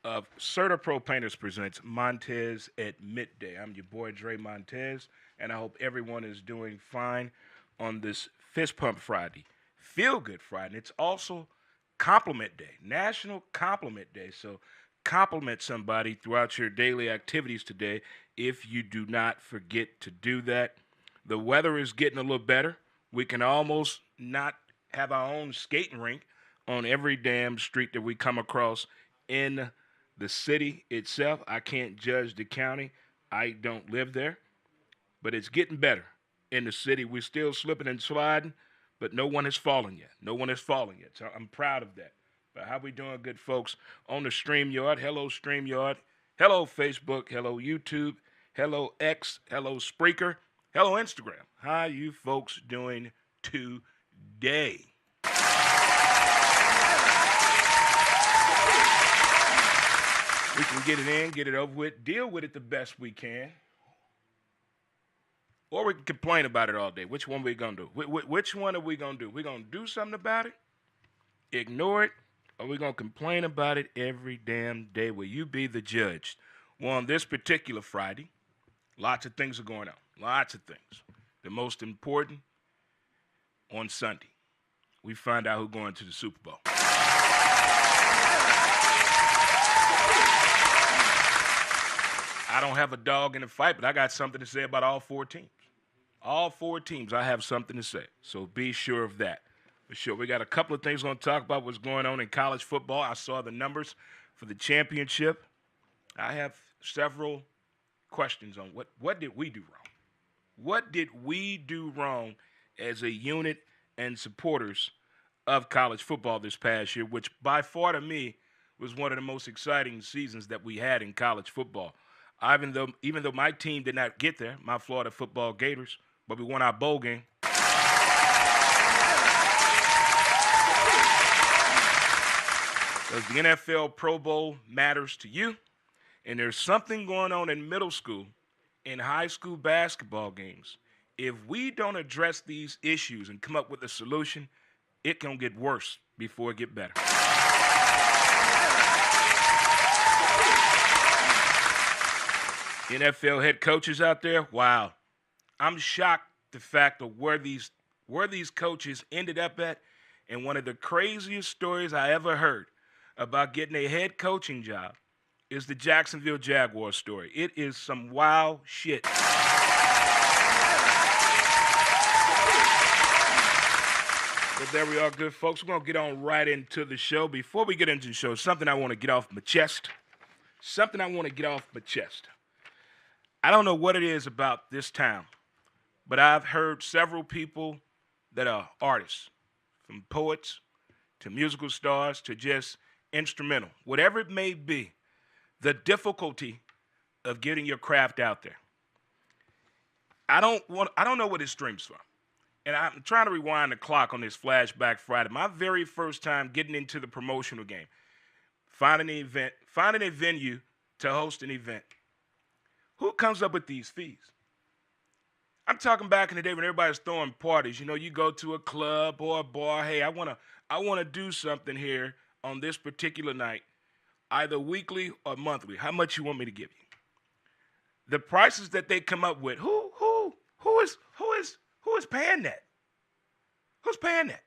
of Pro Painters presents Montez at Midday. I'm your boy Dre Montez, and I hope everyone is doing fine on this Fist Pump Friday, Feel Good Friday. It's also Compliment Day, National Compliment Day. So compliment somebody throughout your daily activities today if you do not forget to do that. The weather is getting a little better. We can almost not have our own skating rink on every damn street that we come across in the city itself. I can't judge the county. I don't live there, but it's getting better in the city. We're still slipping and sliding, but no one has fallen yet. No one has fallen yet. So I'm proud of that. But how we doing, good folks, on the StreamYard? Hello, StreamYard. Hello, Facebook. Hello, YouTube. Hello, X. Hello, Spreaker. Hello, Instagram. How you folks doing today? We can get it in, get it over with, deal with it the best we can. Or we can complain about it all day. Which one are we going to do? Which one are we going to do? We going to do something about it, ignore it, or we going to complain about it every damn day? Will you be the judge? Well, on this particular Friday, lots of things are going on. Lots of things. The most important, on Sunday, we find out who's going to the Super Bowl. I don't have a dog in the fight, but I got something to say about all four teams. All four teams, I have something to say. So be sure of that. For sure. We got a couple of things we're going to talk about what's going on in college football. I saw the numbers for the championship. I have several questions on what did we do wrong? What did we do wrong as a unit and supporters of college football this past year, which by far to me was one of the most exciting seasons that we had in college football. Even though my team did not get there, my Florida football Gators, but we won our bowl game. Does the NFL Pro Bowl matters to you? And there's something going on in middle school, in high school basketball games. If we don't address these issues and come up with a solution, it can get worse before it get better. NFL head coaches out there, wow. I'm shocked the fact of where these coaches ended up at. And one of the craziest stories I ever heard about getting a head coaching job is the Jacksonville Jaguars story. It is some wild shit. But there we are, good folks. We're going to get on right into the show. Before we get into the show, something I want to get off my chest. I don't know what it is about this town, but I've heard several people that are artists, from poets to musical stars to just instrumental, whatever it may be, the difficulty of getting your craft out there. I don't know what it streams from. And I'm trying to rewind the clock on this Flashback Friday. My very first time getting into the promotional game, finding a venue to host an event. Who comes up with these fees? I'm talking back in the day when everybody's throwing parties. You know, you go to a club or a bar. Hey, I wanna do something here on this particular night, either weekly or monthly. How much you want me to give you? The prices that they come up with. Who is paying that? Who's paying that?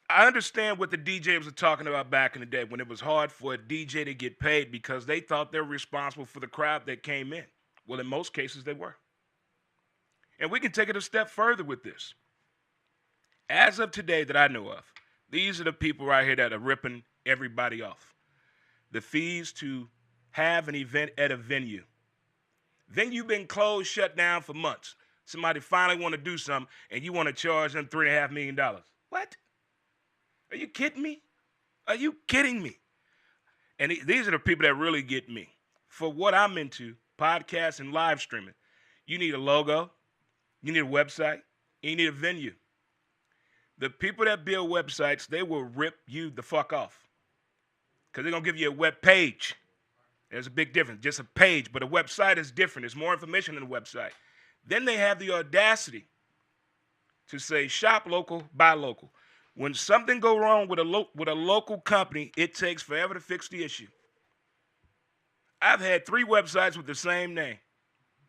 I understand what the DJs were talking about back in the day when it was hard for a DJ to get paid because they thought they were responsible for the crowd that came in. Well, in most cases, they were. And we can take it a step further with this. As of today that I know of, these are the people right here that are ripping everybody off. The fees to have an event at a venue. Venue been closed, shut down for months. Somebody finally want to do something, and you want to charge them $3.5 million. What? Are you kidding me? Are you kidding me? And these are the people that really get me. For what I'm into, podcasts and live streaming, you need a logo, you need a website, and you need a venue. The people that build websites, they will rip you the fuck off because they're going to give you a web page. There's a big difference. Just a page, but a website is different. There's more information in a website. Then they have the audacity to say shop local, buy local. When something go wrong with a local company, it takes forever to fix the issue. I've had 3 websites with the same name.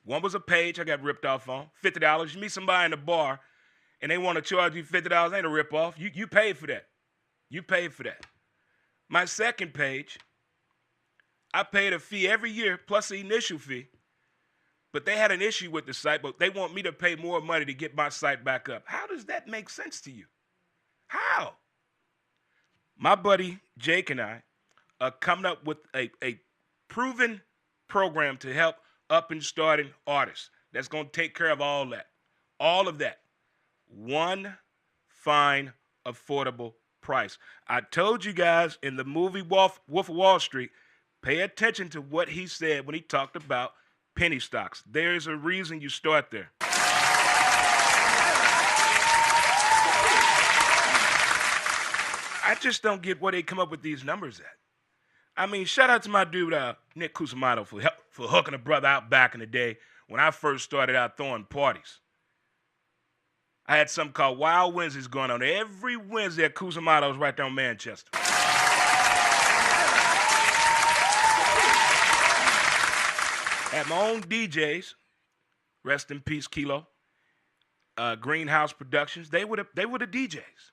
One was a page I got ripped off on, $50. You meet somebody in the bar, and they want to charge you $50. Ain't a rip off. You paid for that. You paid for that. My second page, I paid a fee every year plus the initial fee, but they had an issue with the site, but they want me to pay more money to get my site back up. How does that make sense to you? How? My buddy Jake and I are coming up with a proven program to help up and starting artists that's going to take care of all that. All of that. One fine, affordable price. I told you guys in the movie Wolf of Wall Street, pay attention to what he said when he talked about penny stocks. There's a reason you start there. I just don't get where they come up with these numbers at. I mean, shout out to my dude, Nick Cusimano, for hooking a brother out back in the day when I first started out throwing parties. I had something called Wild Wednesdays going on every Wednesday at Cusimano's right down Manchester. Had my own DJs, rest in peace, Kilo, Greenhouse Productions. They were the DJs.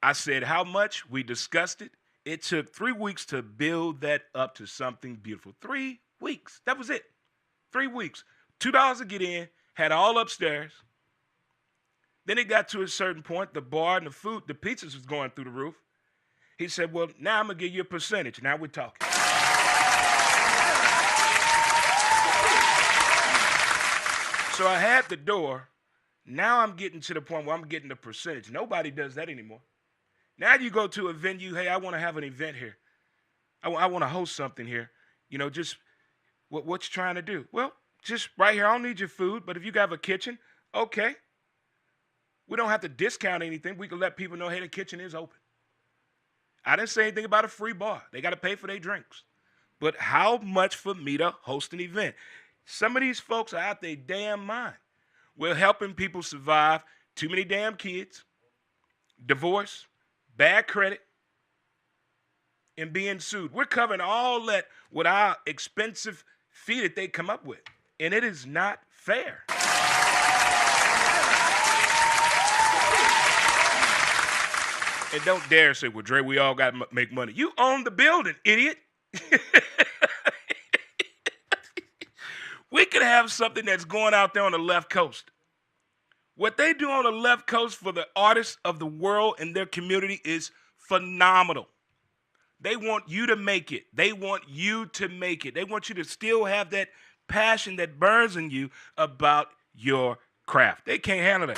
I said how much? We discussed it. It took 3 weeks to build that up to something beautiful. 3 weeks. That was it. 3 weeks. $2 to get in. Had all upstairs. Then it got to a certain point. The bar and the food, the pizzas was going through the roof. He said, well, now I'm going to give you a percentage. Now we're talking. So I had the door. Now I'm getting to the point where I'm getting the percentage. Nobody does that anymore. Now you go to a venue, hey, I want to have an event here. I want to host something here. You know, just what you trying to do? Well, just right here, I don't need your food, but if you have a kitchen, okay. We don't have to discount anything. We can let people know, hey, the kitchen is open. I didn't say anything about a free bar. They got to pay for their drinks. But how much for me to host an event? Some of these folks are out their damn mind. We're helping people survive too many damn kids, divorce, bad credit, and being sued. We're covering all that with our expensive fee that they come up with. And it is not fair. And don't dare say, well, Dre, we all got to make money. You own the building, idiot. We could have something that's going out there on the left coast. What they do on the left coast for the artists of the world and their community is phenomenal. They want you to make it. They want you to make it. They want you to still have that passion that burns in you about your craft. They can't handle that.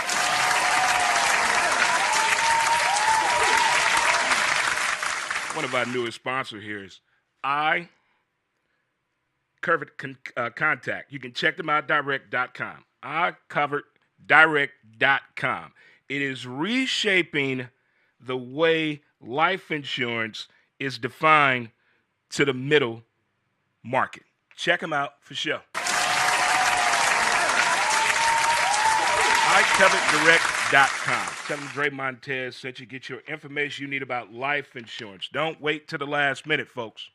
One of our newest sponsors here is Contact. You can check them out, direct.com. iCoveredDirect.com. It is reshaping the way life insurance is defined to the middle market. Check them out for sure. iCoveredDirect.com. Tell them Dre Montez sent you. Get your information you need about life insurance. Don't wait to the last minute, folks.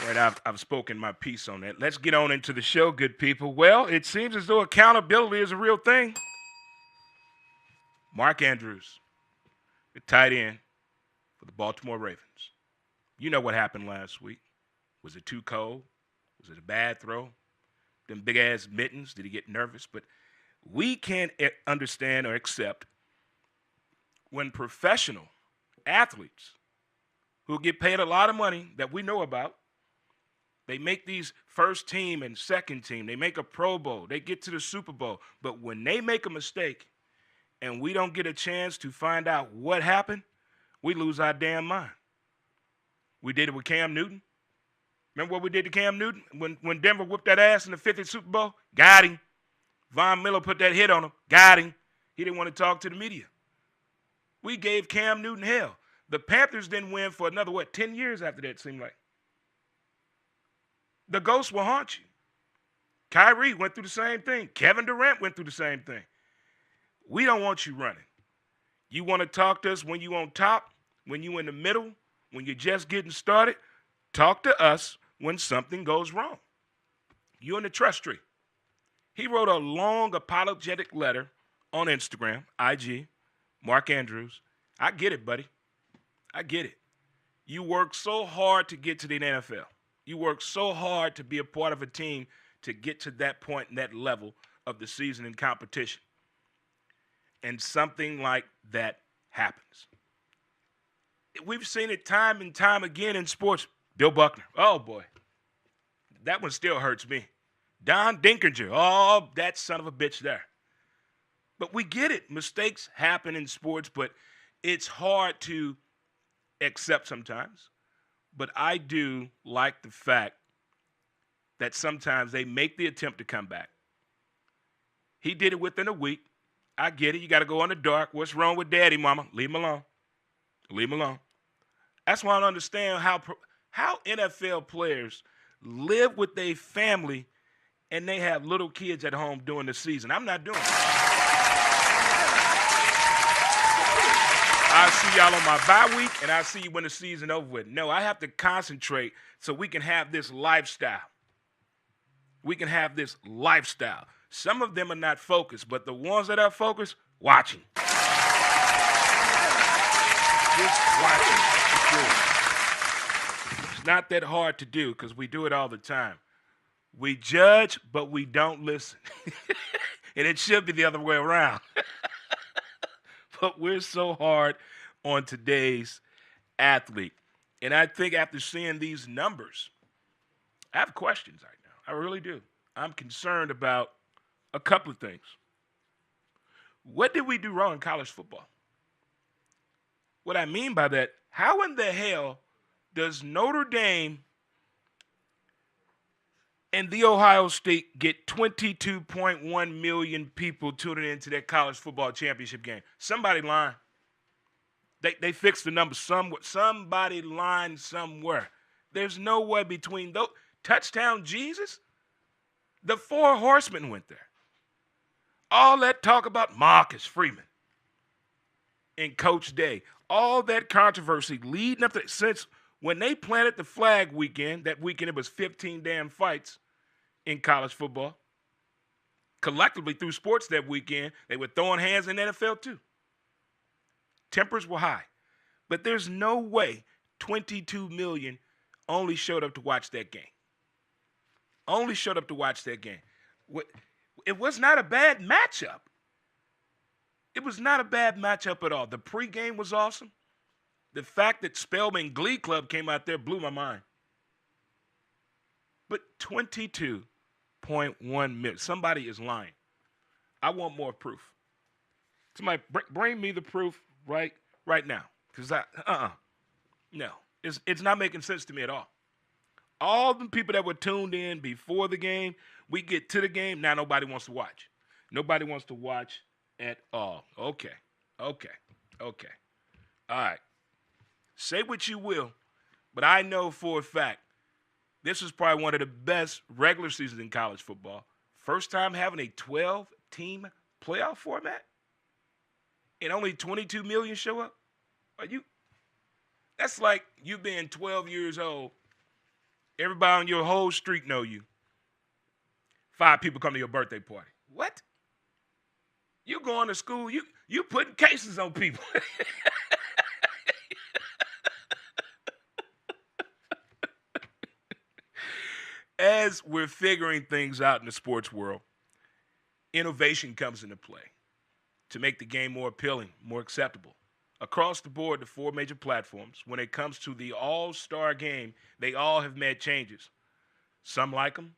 All right, I've spoken my piece on that. Let's get on into the show, good people. Well, it seems as though accountability is a real thing. Mark Andrews, the tight end for the Baltimore Ravens. You know what happened last week. Was it too cold? Was it a bad throw? Them big-ass mittens, did he get nervous? But we can't understand or accept when professional athletes who get paid a lot of money that we know about, they make these first team and second team. They make a Pro Bowl. They get to the Super Bowl. But when they make a mistake and we don't get a chance to find out what happened, we lose our damn mind. We did it with Cam Newton. Remember what we did to Cam Newton? When Denver whipped that ass in the 50th Super Bowl? Got him. Von Miller put that hit on him. Got him. He didn't want to talk to the media. We gave Cam Newton hell. The Panthers didn't win for another, 10 years after that, it seemed like. The ghost will haunt you. Kyrie went through the same thing. Kevin Durant went through the same thing. We don't want you running. You want to talk to us when you on top, when you in the middle, when you're just getting started. Talk to us when something goes wrong. You're in the trust tree. He wrote a long apologetic letter on Instagram, IG, Mark Andrews. I get it, buddy. I get it. You work so hard to get to the NFL. You work so hard to be a part of a team to get to that point and that level of the season and competition. And something like that happens. We've seen it time and time again in sports. Bill Buckner. Oh, boy. That one still hurts me. Don Dinkinger. Oh, that son of a bitch there. But we get it. Mistakes happen in sports, but it's hard to accept sometimes. But I do like the fact that sometimes they make the attempt to come back. He did it within a week. I get it. You got to go in the dark. What's wrong with daddy, mama? Leave him alone. Leave him alone. That's why I don't understand how NFL players live with their family and they have little kids at home during the season. I'm not doing it. I'll see y'all on my bye week, and I'll see you when the season over with. No, I have to concentrate so we can have this lifestyle. We can have this lifestyle. Some of them are not focused, but the ones that are focused, watching. Just watching. It's not that hard to do because we do it all the time. We judge, but we don't listen. And it should be the other way around. But we're so hard on today's athlete. And I think after seeing these numbers, I have questions right now. I really do. I'm concerned about a couple of things. What did we do wrong in college football? What I mean by that, how in the hell does Notre Dame and the Ohio State get 22.1 million people tuning into that college football championship game? Somebody lying. They fixed the numbers somewhere. Somebody lying somewhere. There's no way between those. Touchdown Jesus? The four horsemen went there. All that talk about Marcus Freeman and Coach Day. All that controversy leading up to since when they planted the flag weekend, that weekend it was 15 damn fights in college football. Collectively through sports that weekend, they were throwing hands in the NFL too. Tempers were high. But there's no way 22 million only showed up to watch that game. Only showed up to watch that game. It was not a bad matchup. It was not a bad matchup at all. The pregame was awesome. The fact that Spelman Glee Club came out there blew my mind. But 22.1 million. Somebody is lying. I want more proof. Somebody bring me the proof right now. Because no. It's not making sense to me at all. All the people that were tuned in before the game, we get to the game, now nobody wants to watch. Nobody wants to watch at all. Okay. All right. Say what you will, but I know for a fact this is probably one of the best regular seasons in college football. First time having a 12-team playoff format, and only 22 million show up. That's like you being 12 years old. Everybody on your whole street know you. 5 people come to your birthday party. What? You going to school, you putting cases on people. As we're figuring things out in the sports world, innovation comes into play to make the game more appealing, more acceptable. Across the board, the 4 major platforms, when it comes to the all-star game, they all have made changes. Some like them.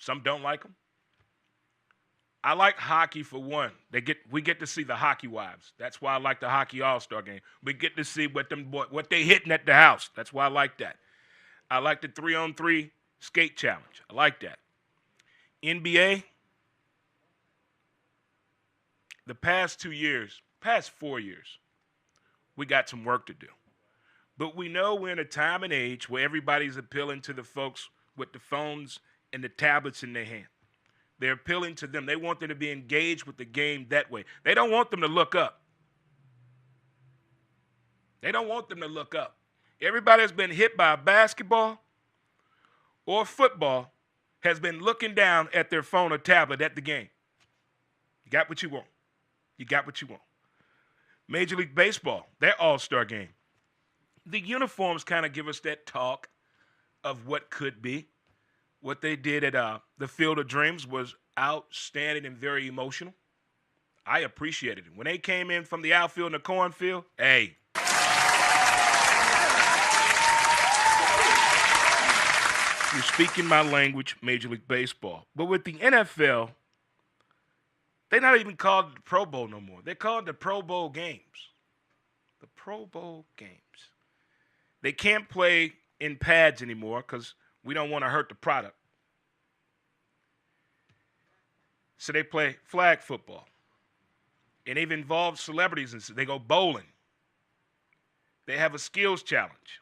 Some don't like them. I like hockey for one. We get to see the hockey wives. That's why I like the hockey all-star game. We get to see what they hitting at the house. That's why I like that. I like the 3-on-3 skate challenge. I like that. NBA, the past 4 years, we got some work to do. But we know we're in a time and age where everybody's appealing to the folks with the phones and the tablets in their hand. They're appealing to them. They want them to be engaged with the game that way. They don't want them to look up. They don't want them to look up. Everybody that's been hit by a basketball or football has been looking down at their phone or tablet at the game. You got what you want. You got what you want. Major League Baseball, their all-star game. The uniforms kind of give us that talk of what could be. What they did at the Field of Dreams was outstanding and very emotional. I appreciated it. When they came in from the outfield in the cornfield, hey. You're speaking my language, Major League Baseball. But with the NFL, they're not even called the Pro Bowl no more. They're called the Pro Bowl games. The Pro Bowl games. They can't play in pads anymore because we don't want to hurt the product. So they play flag football. And they've involved celebrities. And they go bowling. They have a skills challenge.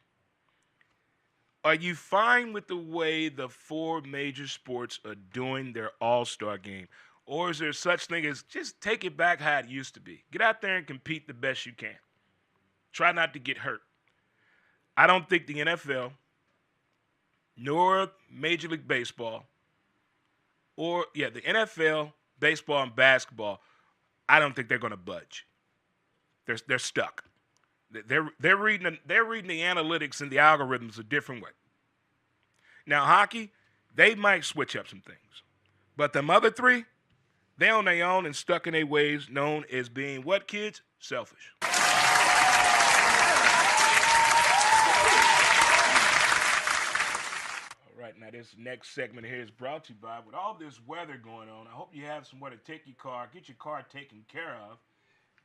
Are you fine with the way the four major sports are doing their all-star game? Or is there such thing as just take it back how it used to be? Get out there and compete the best you can. Try not to get hurt. I don't think the NFL nor Major League Baseball the NFL, baseball, and basketball, I don't think they're going to budge. They're stuck. They're reading the analytics and the algorithms a different way. Now, hockey, they might switch up some things. But them other three, they on their own and stuck in their ways, known as being what, kids? Selfish. All right, now this next segment here is brought to you by, with all this weather going on, I hope you have somewhere to take your car, get your car taken care of,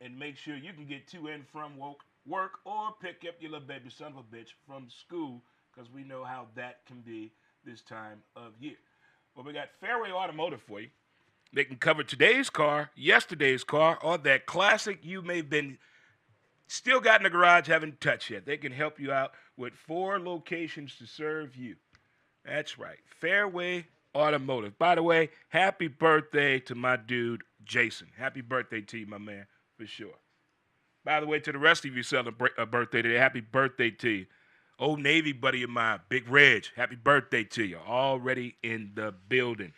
and make sure you can get to and from work or pick up your little baby son of a bitch from school, because we know how that can be this time of year. Well, we got Fairway Automotive for you. They can cover today's car, yesterday's car, or that classic you may have been still got in the garage, haven't touched yet. They can help you out with 4 locations to serve you. That's right, Fairway Automotive. By the way, happy birthday to my dude, Jason. Happy birthday to you, my man, for sure. By the way, to the rest of you celebrate a birthday today, happy birthday to you. Old Navy buddy of mine, Big Reg, happy birthday to you. Already in the building.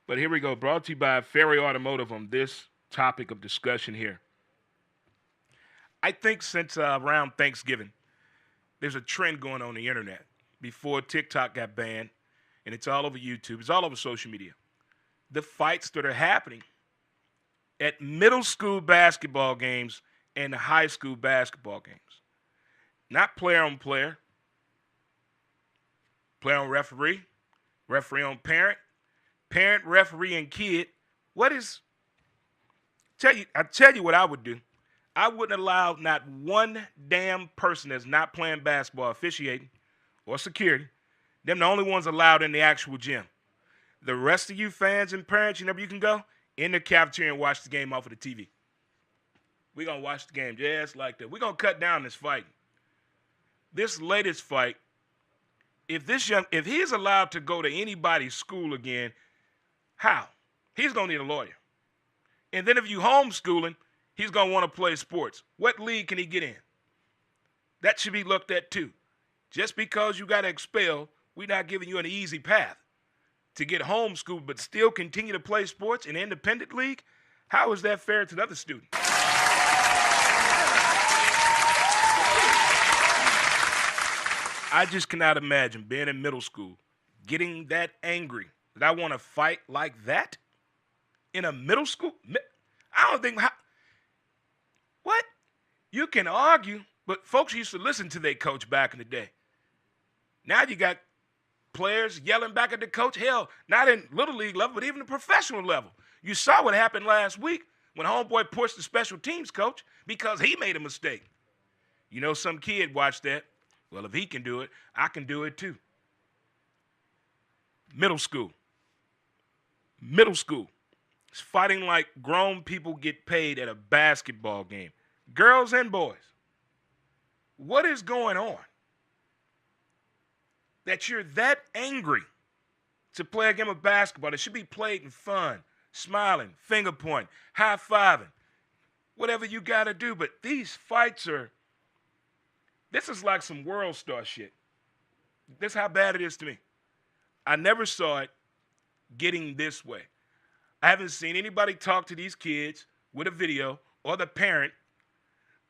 But here we go, brought to you by Fairway Automotive on this topic of discussion here. I think since around Thanksgiving, there's a trend going on the internet. Before TikTok got banned, and it's all over YouTube, it's all over social media. The fights that are happening at middle school basketball games and high school basketball games. Not player on player, player on referee, referee on parent, parent, referee, and kid. I tell you what I would do. I wouldn't allow not one damn person that's not playing basketball officiating or security. Them the only ones allowed in the actual gym. The rest of you fans and parents, you can go in the cafeteria and watch the game off of the TV. We're going to watch the game just like that. We're going to cut down this fight. This latest fight, if he's allowed to go to anybody's school again, how? He's going to need a lawyer. And then if you homeschooling, he's going to want to play sports. What league can he get in? That should be looked at too. Just because you got expelled, we're not giving you an easy path to get homeschooled but still continue to play sports in an independent league. How is that fair to the other student? I just cannot imagine being in middle school, getting that angry that I want to fight like that in a middle school. I don't think what? You can argue, but folks used to listen to their coach back in the day. Now you got players yelling back at the coach. Hell, not in little league level, but even the professional level. You saw what happened last week when homeboy pushed the special teams coach because he made a mistake. Some kid watched that. Well, if he can do it, I can do it too. Middle school. It's fighting like grown people get paid at a basketball game. Girls and boys. What is going on? That you're that angry to play a game of basketball. It should be played in fun, smiling, finger pointing, high-fiving, whatever you got to do. But these fights this is like some world star shit. This is how bad it is to me. I never saw it getting this way. I haven't seen anybody talk to these kids with a video or the parent.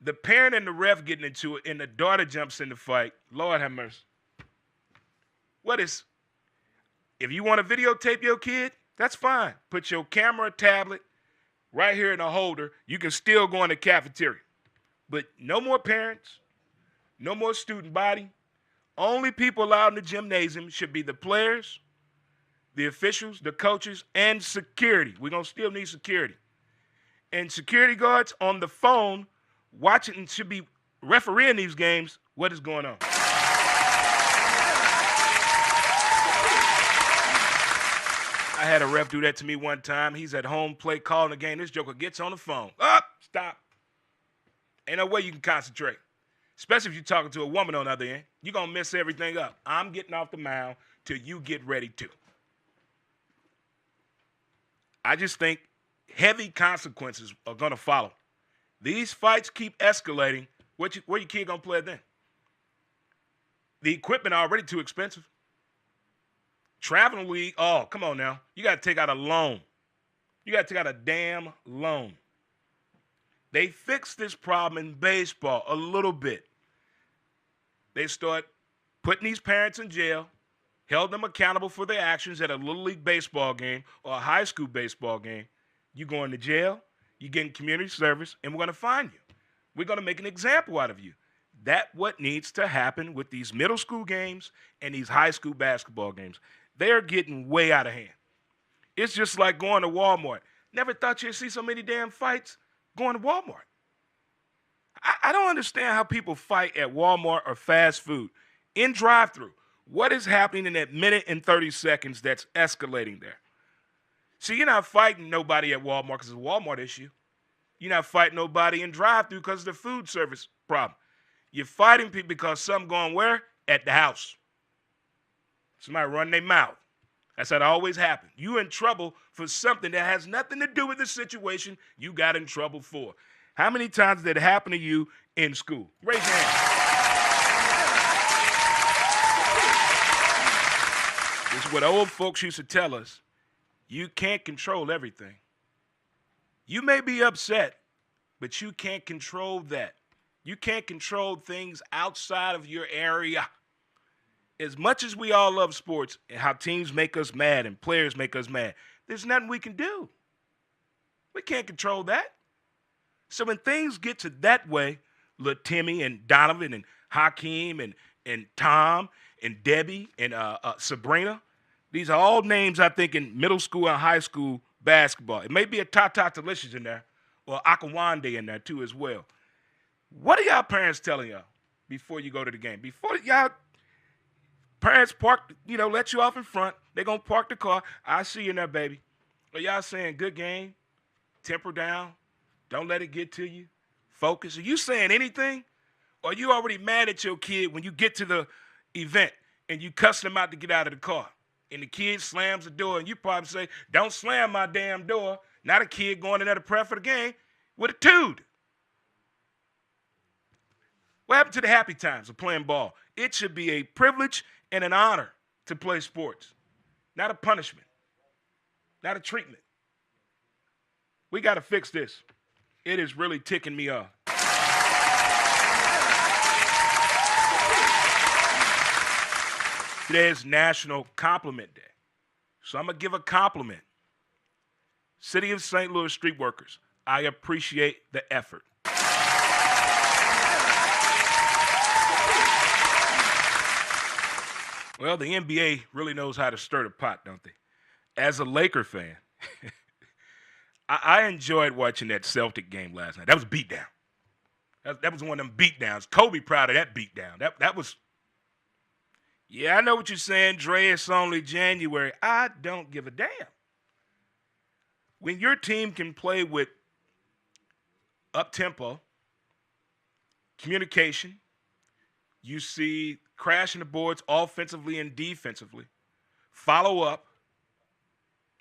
The parent and the ref getting into it, and the daughter jumps in the fight. Lord have mercy. If you want to videotape your kid, that's fine. Put your camera, tablet right here in a holder. You can still go in the cafeteria. But no more parents, no more student body. Only people allowed in the gymnasium should be the players, the officials, the coaches, and security. We're going to still need security. And security guards on the phone watching should be refereeing these games. What is going on? I had a ref do that to me one time. He's at home plate calling the game. This joker gets on the phone. Stop. Ain't no way you can concentrate. Especially if you're talking to a woman on the other end. You're going to mess everything up. I'm getting off the mound till you get ready to. I just think heavy consequences are going to follow. These fights keep escalating. Where your kid going to play then? The equipment already too expensive. Traveling league, oh, come on now. You got to take out a loan. You got to take out a damn loan. They fixed this problem in baseball a little bit. They start putting these parents in jail, held them accountable for their actions at a Little League baseball game or a high school baseball game. You going to jail, you getting community service, and we're going to fine you. We're going to make an example out of you. That's what needs to happen with these middle school games and these high school basketball games. They're getting way out of hand. It's just like going to Walmart. Never thought you'd see so many damn fights going to Walmart. I don't understand how people fight at Walmart or fast food in drive-thru. What is happening in that minute and 30 seconds that's escalating there? See, you're not fighting nobody at Walmart because it's a Walmart issue. You're not fighting nobody in drive-thru because of the food service problem. You're fighting people because something going where? At the house. Somebody run their mouth. That's how it always happens. You in trouble for something that has nothing to do with the situation you got in trouble for. How many times did it happen to you in school? Raise your hand. This is what old folks used to tell us. You can't control everything. You may be upset, but you can't control that. You can't control things outside of your area. As much as we all love sports and how teams make us mad and players make us mad, there's nothing we can do. We can't control that. So when things get to that way, little Timmy and Donovan and Hakeem and Tom and Debbie and Sabrina, these are all names I think in middle school and high school basketball. It may be a Tata Delicious in there or Akawande in there too as well. What are y'all parents telling y'all before you go to the game? Before y'all parents park, let you off in front. They're going to park the car. I see you in there, baby. Are y'all saying good game, temper down, don't let it get to you, focus? Are you saying anything? Or are you already mad at your kid when you get to the event and you cuss them out to get out of the car? And the kid slams the door and you probably say, don't slam my damn door. Not a kid going in there to prep for the game with a dude. What happened to the happy times of playing ball? It should be a privilege and an honor to play sports, not a punishment, not a treatment. We got to fix this. It is really ticking me off. Today is National Compliment Day. So I'm going to give a compliment. City of St. Louis street workers, I appreciate the effort. Well, the NBA really knows how to stir the pot, don't they? As a Laker fan, I enjoyed watching that Celtic game last night. That was a beatdown. That was one of them beatdowns. Kobe proud of that beatdown. That was, yeah, I know what you're saying, Dre, it's only January. I don't give a damn. When your team can play with up-tempo, communication, you see crashing the boards offensively and defensively, follow up,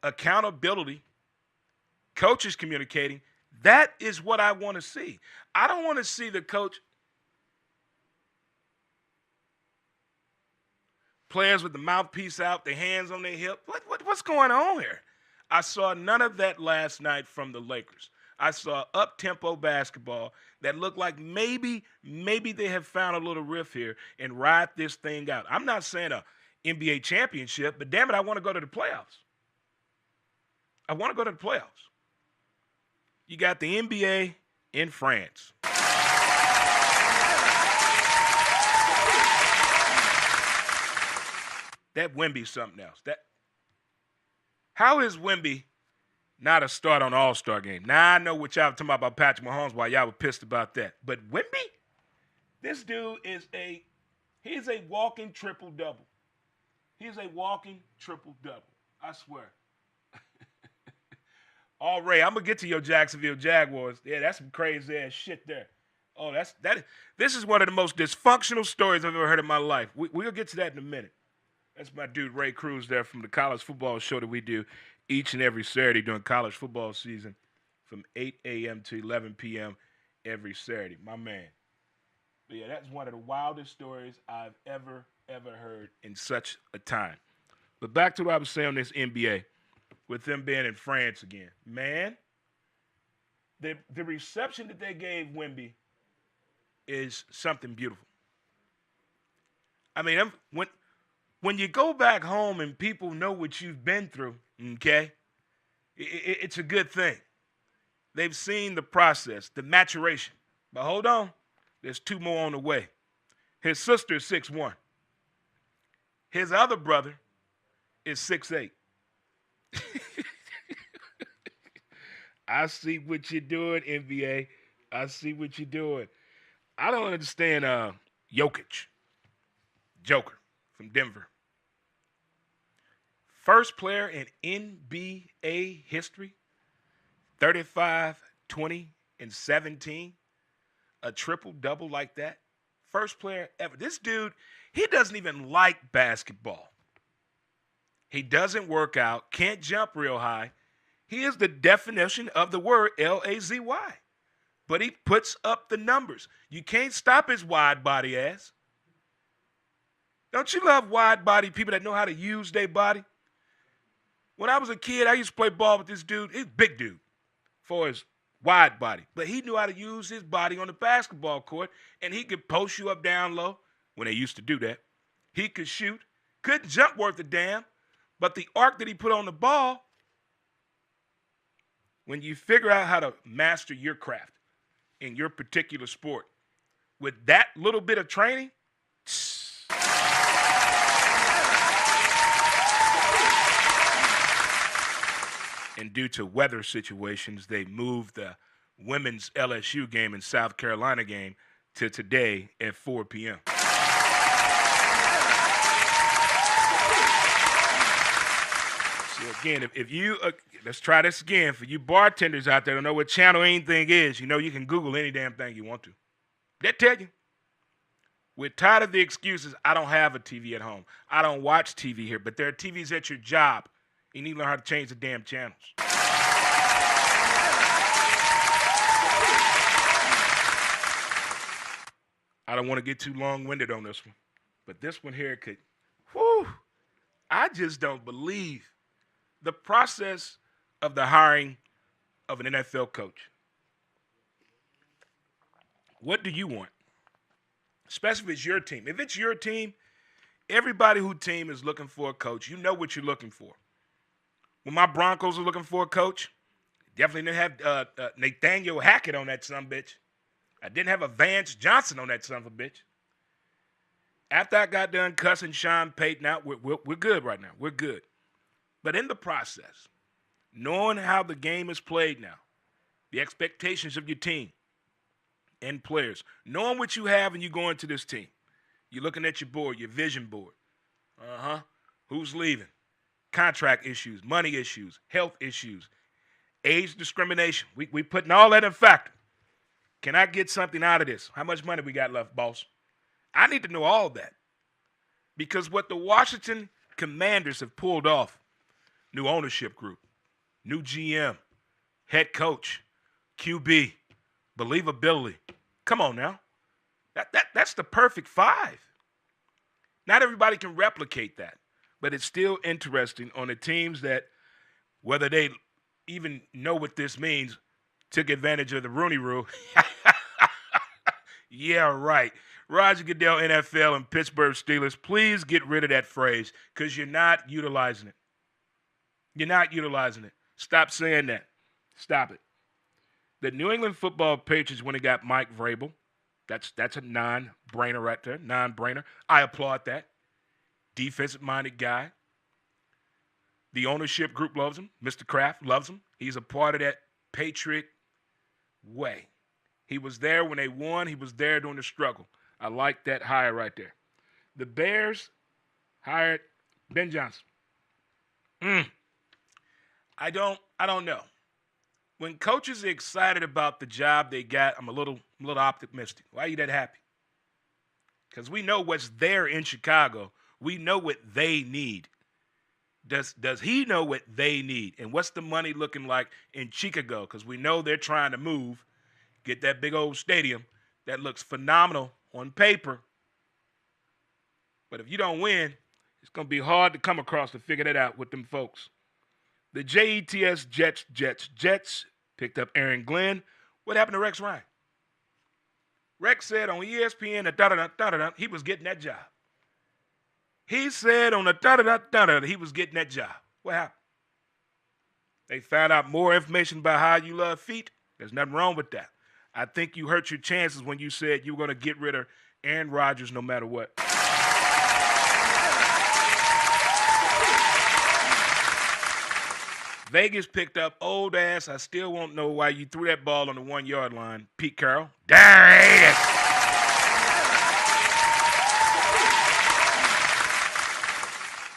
accountability, coaches communicating. That is what I want to see. I don't want to see the coach, players with the mouthpiece out, their hands on their hip. What's going on here? I saw none of that last night from the Lakers. I saw up-tempo basketball that looked like maybe they have found a little riff here and ride this thing out. I'm not saying a NBA championship, but damn it, I want to go to the playoffs. I want to go to the playoffs. You got the NBA in France. That Wemby's something else. How is Wemby not a start on All-Star game? Now, I know what y'all were talking about Patrick Mahomes, why y'all were pissed about that. But Wemby, this dude is a walking triple-double. He's a walking triple-double. I swear. All right, I'm going to get to your Jacksonville Jaguars. Yeah, that's some crazy-ass shit there. Oh, this is one of the most dysfunctional stories I've ever heard in my life. We'll get to that in a minute. That's my dude Ray Cruz there from the college football show that we do each and every Saturday during college football season from 8 a.m. to 11 p.m. every Saturday. My man. But yeah, that's one of the wildest stories I've ever heard in such a time. But back to what I was saying on this NBA, with them being in France again. Man, the reception that they gave Wemby is something beautiful. I mean, when you go back home and people know what you've been through, okay, it's a good thing. They've seen the process, the maturation. But hold on, there's two more on the way. His sister is 6'1". His other brother is 6'8". I see what you're doing, NBA. I see what you're doing. I don't understand Jokic. Joker from Denver. First player in NBA history, 35, 20, and 17. A triple-double like that. First player ever. This dude, he doesn't even like basketball. He doesn't work out, can't jump real high. He is the definition of the word L-A-Z-Y. But he puts up the numbers. You can't stop his wide body ass. Don't you love wide body people that know how to use their body? When I was a kid, I used to play ball with this dude. He's a big dude for his wide body. But he knew how to use his body on the basketball court, and he could post you up down low when they used to do that. He could shoot, couldn't jump worth a damn, but the arc that he put on the ball, when you figure out how to master your craft in your particular sport, with that little bit of training, and due to weather situations, they moved the women's LSU game and South Carolina game to today at 4 p.m. So again, if you let's try this again. For you bartenders out there who don't know what channel anything is, you know you can Google any damn thing you want to. They tell you. We're tired of the excuses. I don't have a TV at home. I don't watch TV here. But there are TVs at your job. You need to learn how to change the damn channels. I don't want to get too long-winded on this one. But this one here could, whew, I just don't believe the process of the hiring of an NFL coach. What do you want? Especially if it's your team. If it's your team, everybody whose team is looking for a coach, you know what you're looking for. When my Broncos were looking for a coach, definitely didn't have Nathaniel Hackett on that sumbitch. I didn't have a Vance Johnson on that son of a bitch. After I got done cussing Sean Payton out, we're good right now. We're good. But in the process, knowing how the game is played now, the expectations of your team and players, knowing what you have and you go into this team, you're looking at your board, your vision board. Who's leaving? Contract issues, money issues, health issues, age discrimination. We putting all that in factor. Can I get something out of this? How much money we got left, boss? I need to know all that. Because what the Washington Commanders have pulled off, new ownership group, new GM, head coach, QB, believability. Come on now. That's the perfect five. Not everybody can replicate that, but it's still interesting on the teams that, whether they even know what this means, took advantage of the Rooney Rule. Yeah, right. Roger Goodell, NFL, and Pittsburgh Steelers, please get rid of that phrase because you're not utilizing it. You're not utilizing it. Stop saying that. Stop it. The New England Football Patriots, when they got Mike Vrabel, that's a non-brainer right there. Non-brainer. I applaud that. Defensive-minded guy. The ownership group loves him. Mr. Kraft loves him. He's a part of that Patriot way. He was there when they won. He was there during the struggle. I like that hire right there. The Bears hired Ben Johnson. I don't know. When coaches are excited about the job they got, I'm a little optimistic. Why are you that happy? Because we know what's there in Chicago. We know what they need. Does he know what they need? And what's the money looking like in Chicago? Because we know they're trying to move, get that big old stadium that looks phenomenal on paper. But if you don't win, it's going to be hard to come across to figure that out with them folks. The Jets picked up Aaron Glenn. What happened to Rex Ryan? Rex said on ESPN that he was getting that job. He said on the he was getting that job. What happened? They found out more information about how you love feet. There's nothing wrong with that. I think you hurt your chances when you said you were going to get rid of Aaron Rodgers no matter what. Vegas picked up old ass. I still won't know why you threw that ball on the 1 yard line. Pete Carroll. Darn it.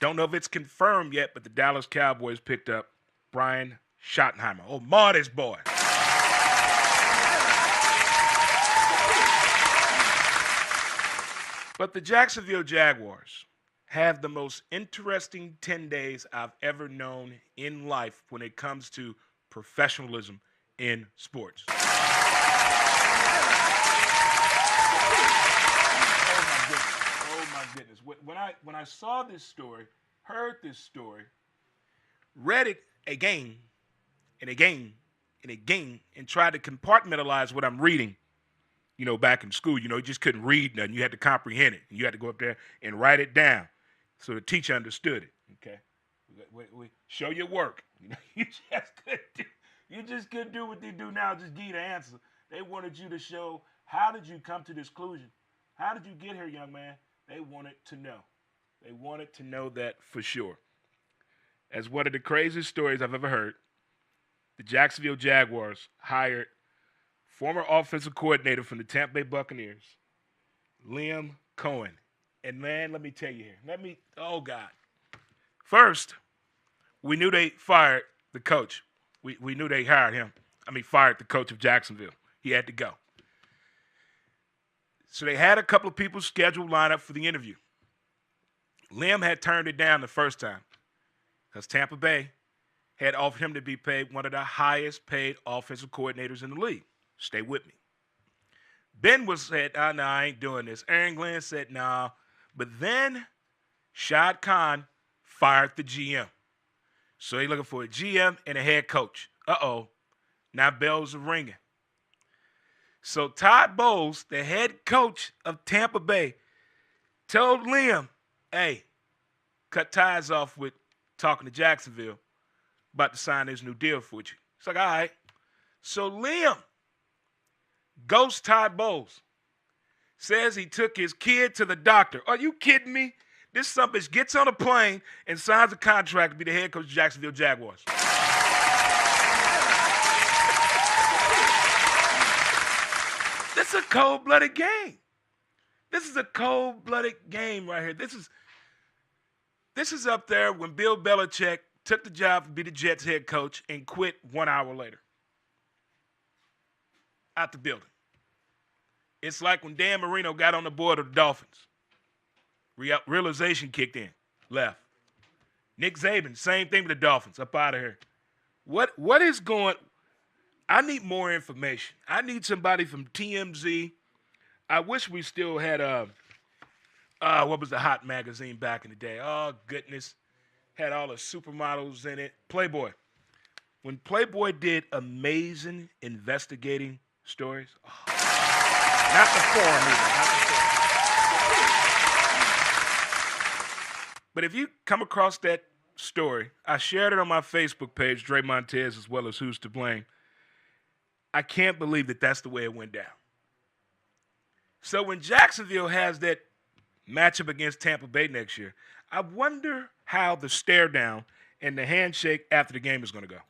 Don't know if it's confirmed yet, but the Dallas Cowboys picked up Brian Schottenheimer. Oh, Marty's boy. But the Jacksonville Jaguars have the most interesting 10 days I've ever known in life when it comes to professionalism in sports. Oh my goodness. When I saw this story, heard this story, read it again and again and again, and tried to compartmentalize what I'm reading, back in school, you just couldn't read nothing. You had to comprehend it. You had to go up there and write it down so the teacher understood it, okay? We show your work. You just couldn't do what they do now, just give you the answer. They wanted you to show, how did you come to this conclusion? How did you get here, young man? They wanted to know. They wanted to know that for sure. As one of the craziest stories I've ever heard, the Jacksonville Jaguars hired former offensive coordinator from the Tampa Bay Buccaneers, Liam Cohen. And, man, let me tell you here. Oh, God. First, we knew they fired the coach. We knew they fired the coach of Jacksonville. He had to go. So they had a couple of people scheduled lined up for the interview. Liam had turned it down the first time because Tampa Bay had offered him to be paid one of the highest paid offensive coordinators in the league. Stay with me. Ben said, no, I ain't doing this. Aaron Glenn said, no. But then Shad Khan fired the GM. So they're looking for a GM and a head coach. Uh-oh. Now bells are ringing. So Todd Bowles, the head coach of Tampa Bay, told Liam, hey, cut ties off with talking to Jacksonville, about to sign this new deal for you. It's like, all right. So Liam ghosts Todd Bowles. Says he took his kid to the doctor. Are you kidding me? This son bitch gets on a plane and signs a contract to be the head coach of Jacksonville Jaguars. This is a cold-blooded game. This is a cold-blooded game right here. This is up there when Bill Belichick took the job to be the Jets head coach and quit 1 hour later. Out the building. It's like when Dan Marino got on the board of the Dolphins. Realization kicked in. Left. Nick Saban, same thing with the Dolphins. Up out of here. What is going? I need more information. I need somebody from TMZ. I wish we still had what was the hot magazine back in the day? Oh goodness, had all the supermodels in it. Playboy. When Playboy did amazing investigating stories, not the forum either, not the forum. But if you come across that story, I shared it on my Facebook page, Dre Montez, as well as Who's to Blame. I can't believe that that's the way it went down. So when Jacksonville has that matchup against Tampa Bay next year, I wonder how the stare down and the handshake after the game is going to go.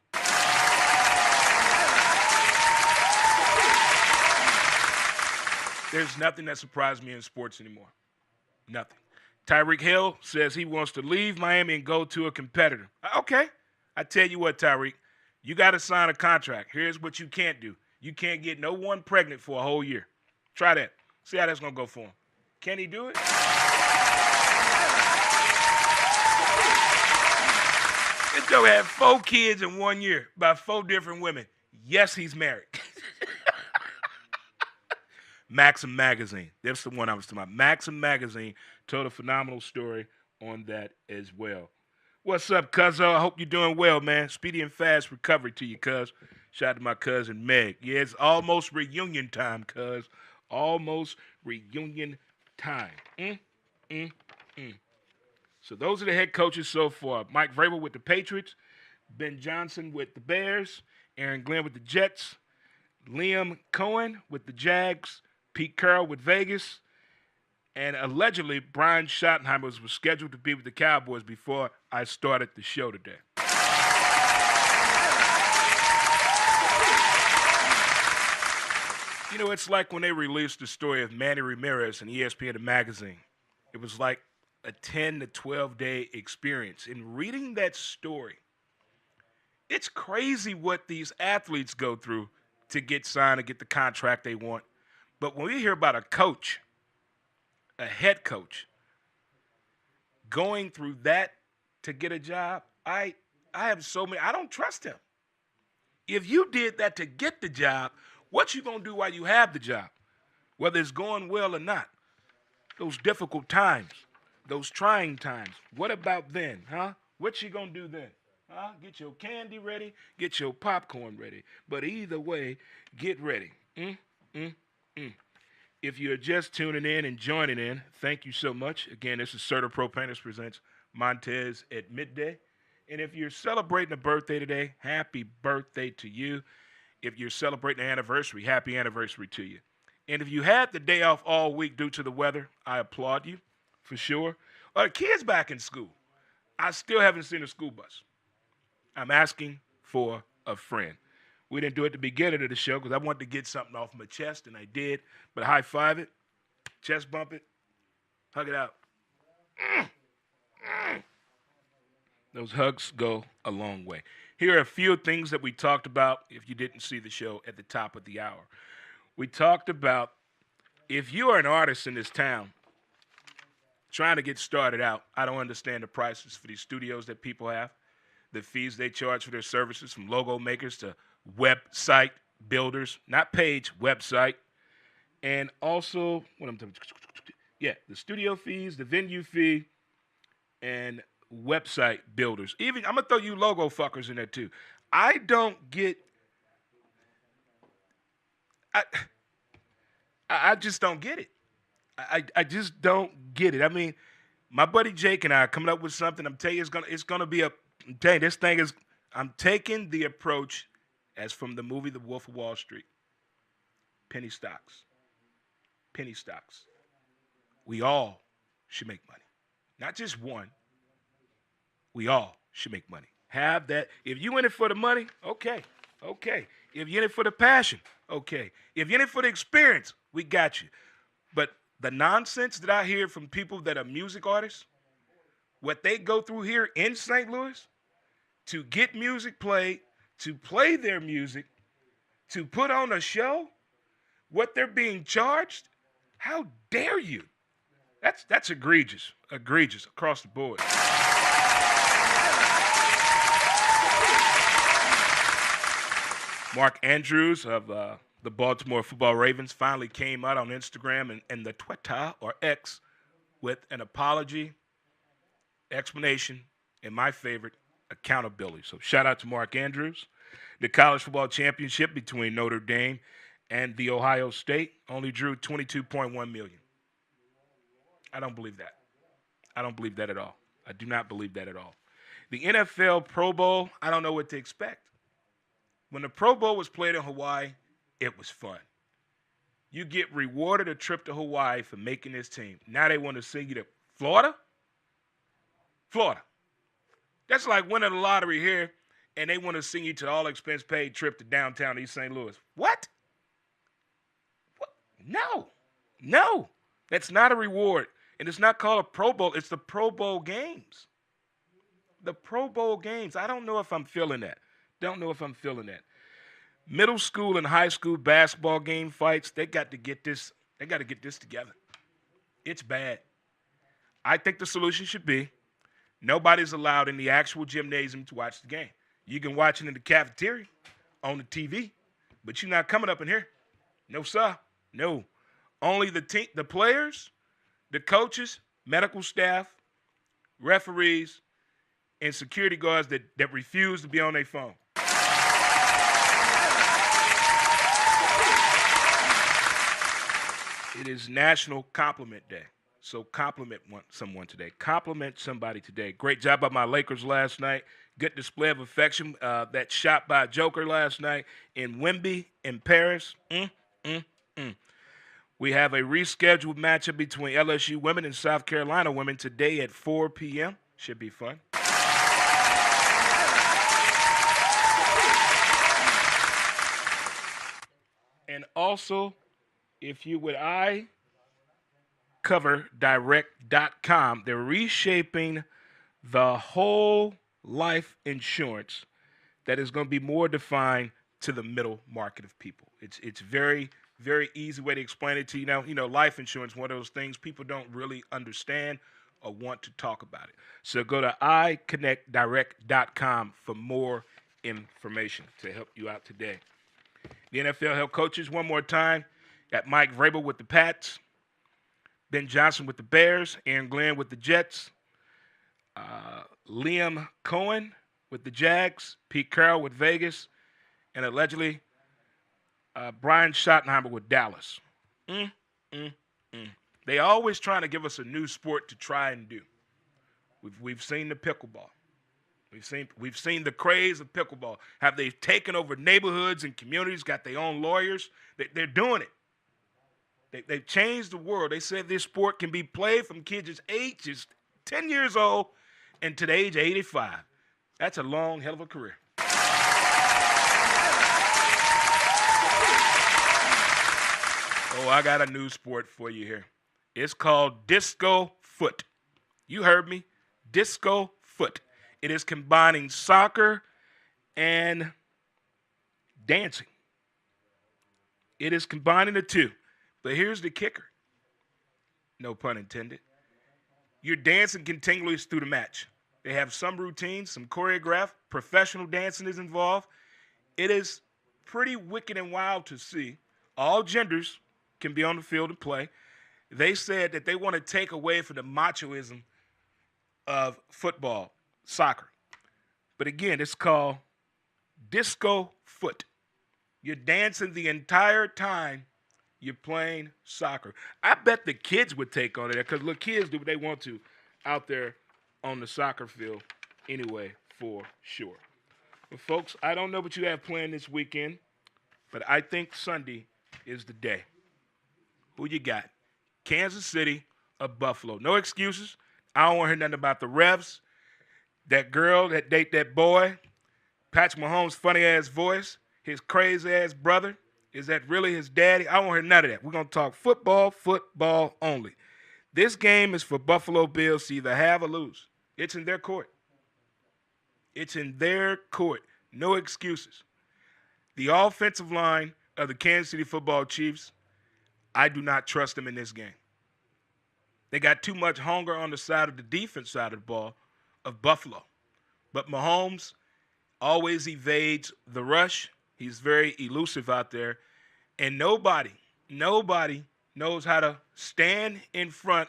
There's nothing that surprises me in sports anymore. Nothing. Tyreek Hill says he wants to leave Miami and go to a competitor. Okay. I tell you what, Tyreek, you got to sign a contract. Here's what you can't do. You can't get no one pregnant for a whole year. Try that. See how that's going to go for him. Can he do it? This Joe had 4 kids in 1 year by 4 different women. Yes, he's married. Maxim Magazine. That's the one I was talking about. Maxim Magazine told a phenomenal story on that as well. What's up, cuzzo? I hope you're doing well, man. Speedy and fast recovery to you, cuz. Shout out to my cousin Meg. Yeah, it's almost reunion time, cuz. Almost reunion time. So those are the head coaches so far. Mike Vrabel with the Patriots, Ben Johnson with the Bears, Aaron Glenn with the Jets, Liam Cohen with the Jags, Pete Carroll with Vegas, and allegedly Brian Schottenheimer was scheduled to be with the Cowboys before I started the show today. You know, it's like when they released the story of Manny Ramirez in ESPN the magazine. It was like a 10 to 12-day experience. In reading that story, it's crazy what these athletes go through to get signed, to get the contract they want. But when we hear about a coach, a head coach, going through that to get a job, I have so many, I don't trust him. If you did that to get the job, what you gonna do while you have the job? Whether it's going well or not. Those difficult times, those trying times. What about then, huh? What you gonna do then? Huh? Get your candy ready, get your popcorn ready. But either way, get ready. If you're just tuning in and joining in, thank you so much. Again, this is Serta Pro Painters presents Montez at Midday. And if you're celebrating a birthday today, happy birthday to you. If you're celebrating an anniversary, happy anniversary to you. And if you had the day off all week due to the weather, I applaud you for sure. Or the kids back in school. I still haven't seen a school bus. I'm asking for a friend. We didn't do it at the beginning of the show because I wanted to get something off my chest, and I did. But high five it, chest bump it, hug it out. Those hugs go a long way. Here are a few things that we talked about if you didn't see the show at the top of the hour. We talked about if you are an artist in this town trying to get started out, I don't understand the prices for these studios that people have, the fees they charge for their services, from logo makers to website builders, not page, website. And also, the studio fees, the venue fee, and website builders. Even, I'm going to throw you logo fuckers in there too. I don't get, I just don't get it. I just don't get it. I mean, my buddy Jake and I are coming up with something. I'm telling you, it's gonna be I'm telling you, this thing is, I'm taking the approach as from the movie The Wolf of Wall Street. Penny stocks. Penny stocks. We all should make money. Not just one. We all should make money. Have that. If you in it for the money, okay. If you're in it for the passion, okay. If you're in it for the experience, we got you. But the nonsense that I hear from people that are music artists, what they go through here in St. Louis to get music played, to play their music, to put on a show, what they're being charged, how dare you? That's egregious across the board. Mark Andrews of the Baltimore Football Ravens finally came out on Instagram and the Twitter or X with an apology, explanation, and my favorite, accountability. So shout out to Mark Andrews. The college football championship between Notre Dame and the Ohio State only drew 22.1 million. I don't believe that. I don't believe that at all. I do not believe that at all. The NFL Pro Bowl, I don't know what to expect. When the Pro Bowl was played in Hawaii, it was fun. You get rewarded a trip to Hawaii for making this team. Now they want to send you to Florida? Florida. That's like winning the lottery here, and they want to send you to the all-expense paid trip to downtown East St. Louis. What? No. No. That's not a reward. And it's not called a Pro Bowl. It's the Pro Bowl games. The Pro Bowl games. I don't know if I'm feeling that. Don't know if I'm feeling that. Middle school and high school basketball game fights, they got to get this together. It's bad. I think the solution should be nobody's allowed in the actual gymnasium to watch the game. You can watch it in the cafeteria on the TV, but you're not coming up in here. No, sir. No. Only the players, the coaches, medical staff, referees, and security guards that refuse to be on their phone. It is National Compliment Day. So compliment someone today. Compliment somebody today. Great job by my Lakers last night. Good display of affection. That shot by Joker last night in Wembley in Paris. We have a rescheduled matchup between LSU women and South Carolina women today at 4 p.m. Should be fun. And also, if you would coverdirect.com, they're reshaping the whole life insurance that is going to be more defined to the middle market of people. It's very, very easy way to explain it to you. Now, life insurance, one of those things people don't really understand or want to talk about it. So go to iConnectDirect.com for more information to help you out today. The NFL head coaches, one more time. Got Mike Vrabel with the Pats, Ben Johnson with the Bears, Aaron Glenn with the Jets, Liam Cohen with the Jags, Pete Carroll with Vegas, and allegedly Brian Schottenheimer with Dallas. They always trying to give us a new sport to try and do. We've seen the pickleball. We've seen the craze of pickleball. Have they taken over neighborhoods and communities, got their own lawyers? They're doing it. They've changed the world. They said this sport can be played from kids as age as 10 years old and to the age of 85. That's a long hell of a career. Oh, I got a new sport for you here. It's called disco foot. You heard me. Disco foot. It is combining soccer and dancing. It is combining the two. But here's the kicker. No pun intended. You're dancing continuously through the match. They have some routines, some choreographed, professional dancing is involved. It is pretty wicked and wild to see. All genders can be on the field and play. They said that they want to take away from the machoism of football, soccer. But again, it's called disco foot. You're dancing the entire time you're playing soccer. I bet the kids would take on it because look, kids do what they want to out there on the soccer field anyway, for sure. But folks, I don't know what you have planned this weekend, but I think Sunday is the day. Who you got? Kansas City or Buffalo? No excuses. I don't want to hear nothing about the refs, that girl that date that boy, Patrick Mahomes' funny-ass voice, his crazy-ass brother. Is that really his daddy? I don't want to hear none of that. We're going to talk football only. This game is for Buffalo Bills to either have or lose. It's in their court. It's in their court. No excuses. The offensive line of the Kansas City Football Chiefs, I do not trust them in this game. They got too much hunger on the side of the defense side of the ball of Buffalo. But Mahomes always evades the rush He's very elusive out there. And nobody knows how to stand in front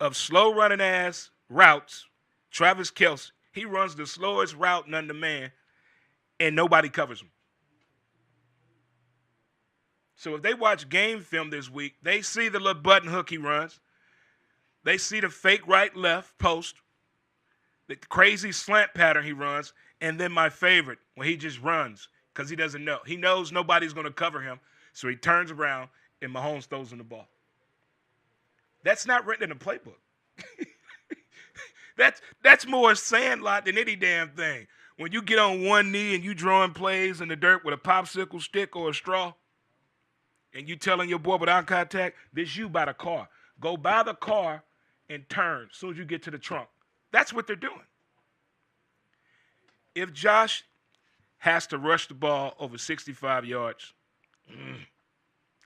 of slow running ass routes. Travis Kelce, he runs the slowest route known to man, and nobody covers him. So if they watch game film this week, they see the little button hook he runs. They see the fake right-left post, the crazy slant pattern he runs, and then my favorite, when he just runs because he doesn't know. He knows nobody's going to cover him, so he turns around and Mahomes throws him the ball. That's not written in the playbook. That's more Sandlot than any damn thing. When you get on one knee and you drawing plays in the dirt with a popsicle stick or a straw, and you telling your boy without contact, this you by the car. Go by the car and turn as soon as you get to the trunk. That's what they're doing. If Josh has to rush the ball over 65 yards,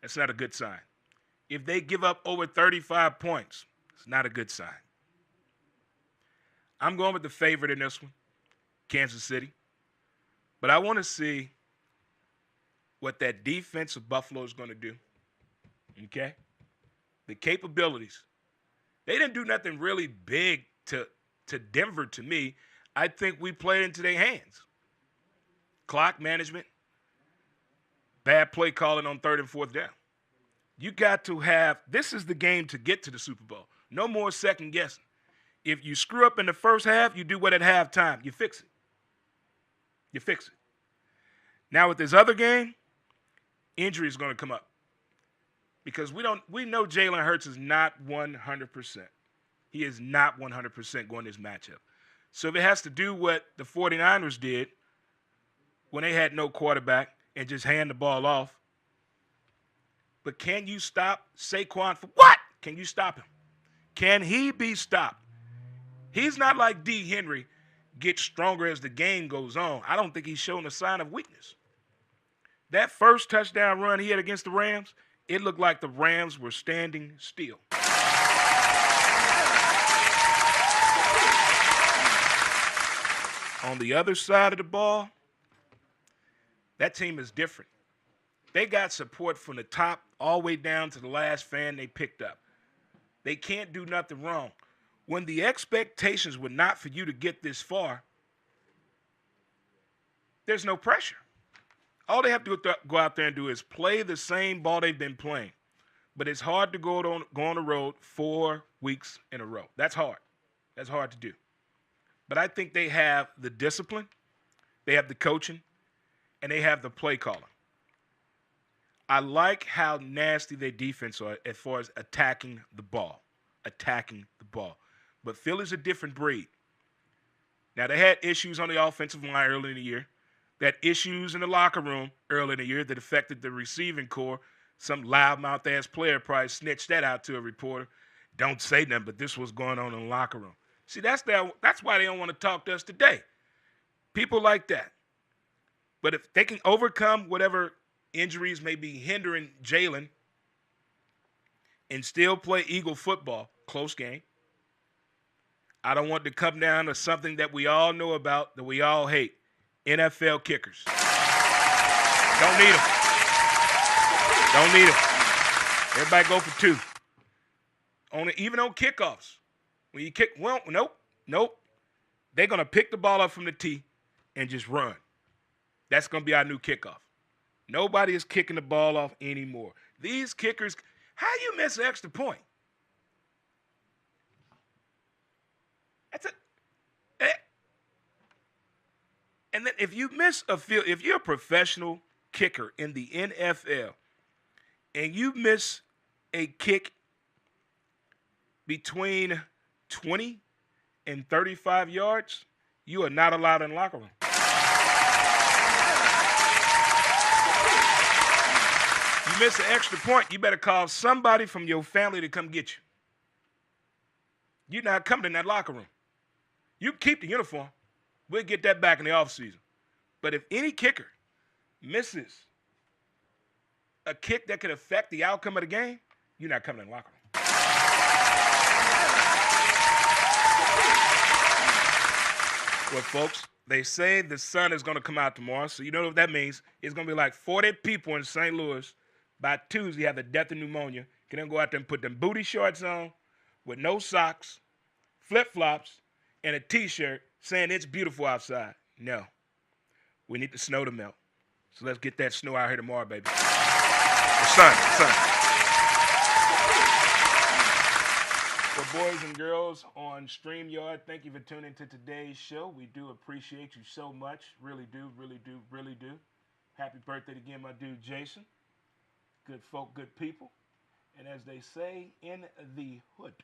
that's not a good sign. If they give up over 35 points, it's not a good sign. I'm going with the favorite in this one, Kansas City. But I want to see what that defense of Buffalo is going to do. Okay? The capabilities. They didn't do nothing really big to Denver to me. I think we played into their hands. Clock management, bad play calling on 3rd and 4th down. You got to have, this is the game to get to the Super Bowl. No more second guessing. If you screw up in the first half, you do what at halftime. You fix it. You fix it. Now with this other game, injury is going to come up. Because we know Jalen Hurts is not 100%. He is not 100% going this matchup. So if it has to do what the 49ers did when they had no quarterback and just hand the ball off, but can you stop Saquon for what? Can you stop him? Can he be stopped? He's not like D. Henry, gets stronger as the game goes on. I don't think he's shown a sign of weakness. That first touchdown run he had against the Rams, it looked like the Rams were standing still. On the other side of the ball, that team is different. They got support from the top all the way down to the last fan they picked up. They can't do nothing wrong. When the expectations were not for you to get this far, there's no pressure. All they have to go out there and do is play the same ball they've been playing. But it's hard to go on the road 4 weeks in a row. That's hard. That's hard to do. But I think they have the discipline, they have the coaching, and they have the play calling. I like how nasty their defense are as far as attacking the ball. But Philly's a different breed. Now, they had issues on the offensive line early in the year. They had issues in the locker room early in the year that affected the receiving core. Some loudmouth-ass player probably snitched that out to a reporter. Don't say nothing, but this was going on in the locker room. See, that's why they don't want to talk to us today. People like that. But if they can overcome whatever injuries may be hindering Jalen and still play Eagle football, close game, I don't want to come down to something that we all know about, that we all hate. NFL kickers. Don't need them. Don't need them. Everybody go for 2. Even on kickoffs. When you kick, well, nope. They're going to pick the ball up from the tee and just run. That's going to be our new kickoff. Nobody is kicking the ball off anymore. These kickers, how you miss an extra point? That's it. And then if you miss a field, if you're a professional kicker in the NFL and you miss a kick between 20 and 35 yards, you are not allowed in the locker room. You miss an extra point, you better call somebody from your family to come get you. You're not coming in that locker room. You keep the uniform. We'll get that back in the offseason. But if any kicker misses a kick that could affect the outcome of the game, you're not coming in the locker room. Well, folks, They say the sun is going to come out tomorrow, so you know what that means. It's going to be like 40 people in St. Louis by Tuesday have the death of pneumonia. Can then go out there and put them booty shorts on with no socks, flip-flops, and a T-shirt saying it's beautiful outside. No. We need the snow to melt. So let's get that snow out here tomorrow, baby. The sun. For boys and girls on StreamYard, thank you for tuning to today's show. We do appreciate you so much. Really do. Happy birthday again, my dude Jason. Good folk, good people. And as they say in the hood,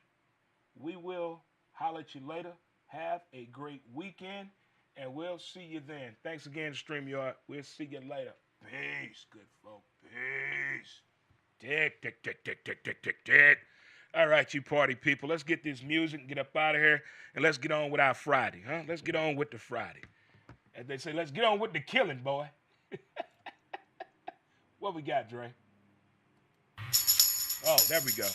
we will holler at you later. Have a great weekend, and we'll see you then. Thanks again, StreamYard. We'll see you later. Peace, good folk. Peace. Tick. All right, you party people. Let's get this music and get up out of here, and let's get on with our Friday, huh? Let's get on with the Friday. As they say, let's get on with the killing, boy. What we got, Dre? Oh, there we go.